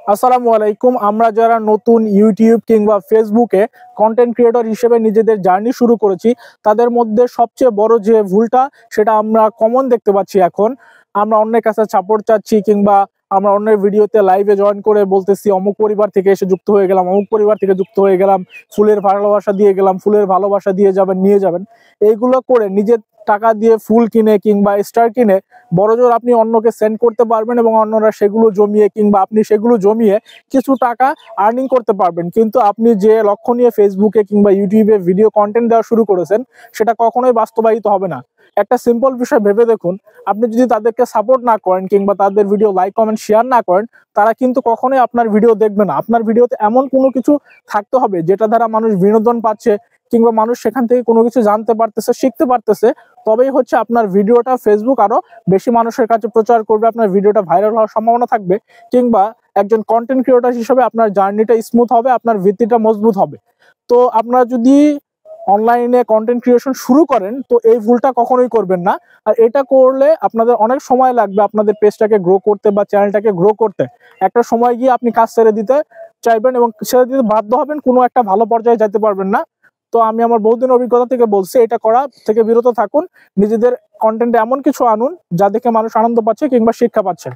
আসসালামু আলাইকুম। আমরা যারা নতুন ইউটিউব কিংবা ফেসবুকে কন্টেন্ট ক্রিয়েটর হিসেবে নিজেদের জার্নি শুরু করেছি, তাদের মধ্যে সবচেয়ে বড় যে ভুলটা সেটা আমরা কমন দেখতে পাচ্ছি এখন। আমরা অন্যের কাছে সাপোর্ট চাচ্ছি কিংবা আমরা অন্যের ভিডিওতে লাইভে জয়েন করে বলতেছি অমুক পরিবার থেকে এসে যুক্ত হয়ে গেলাম, অমুক পরিবার থেকে যুক্ত হয়ে গেলাম, ফুলের ভালোবাসা দিয়ে গেলাম, ফুলের ভালোবাসা দিয়ে যাবেন, নিয়ে যাবেন। এইগুলো করে নিজের টাকা দিয়ে ফুল কিনে কিংবা স্টার কিনে বড়জোর আপনি অন্যকে সেন্ড করতে পারবেন এবং অন্যরা সেগুলো জমিয়ে কিংবা আপনি সেগুলো জমিয়ে কিছু টাকা আর্নিং করতে পারবেন। কিন্তু আপনি যে লক্ষ্য নিয়ে ফেসবুকে কিংবা ইউটিউবে ভিডিও কন্টেন্ট দেওয়া শুরু করেছেন সেটা কখনোই বাস্তবায়িত হবে না। একটা সিম্পল বিষয় ভেবে দেখুন, আপনি যদি তাদেরকে সাপোর্ট না করেন কিংবা তাদের ভিডিও লাইক কমেন্ট শেয়ার না করেন, তারা কিন্তু কখনোই আপনার ভিডিও দেখবে না। আপনার ভিডিওতে এমন কোনো কিছু থাকতে হবে যেটা দ্বারা মানুষ বিনোদন পাচ্ছে কিংবা মানুষ সেখান থেকে কোনো কিছু জানতে পারতেছে, শিখতে পারতেছে। তবেই হচ্ছে আপনার ভিডিওটা ফেসবুক আরো বেশি মানুষের কাছে প্রচার করবে, আপনার ভিডিওটা ভাইরাল হওয়ার সম্ভাবনা থাকবে কিংবা একজন কন্টেন্ট ক্রিয়েটর হিসেবে আপনার জার্নিটা স্মুথ হবে, আপনার ভিত্তিটা মজবুত হবে। তো আপনারা যদি অনলাইনে কন্টেন্ট ক্রিয়েশন শুরু করেন তো এই ভুলটা কখনোই করবেন না। আর এটা করলে আপনাদের অনেক সময় লাগবে আপনাদের পেজটাকে গ্রো করতে বা চ্যানেলটাকে গ্রো করতে। একটা সময় গিয়ে আপনি কাজ ছেড়ে দিতে চাইবেন এবং ছেড়ে দিতে বাধ্য হবেন, কোনো একটা ভালো পর্যায়ে যেতে পারবেন না। তো আমি আমার বহুদিনের অভিজ্ঞতা থেকে বলছি, এটা করা থেকে বিরত থাকুন। নিজেদের কন্টেন্টে এমন কিছু আনুন যা দেখে মানুষ আনন্দ পাচ্ছে কিংবা শিক্ষা পাচ্ছে।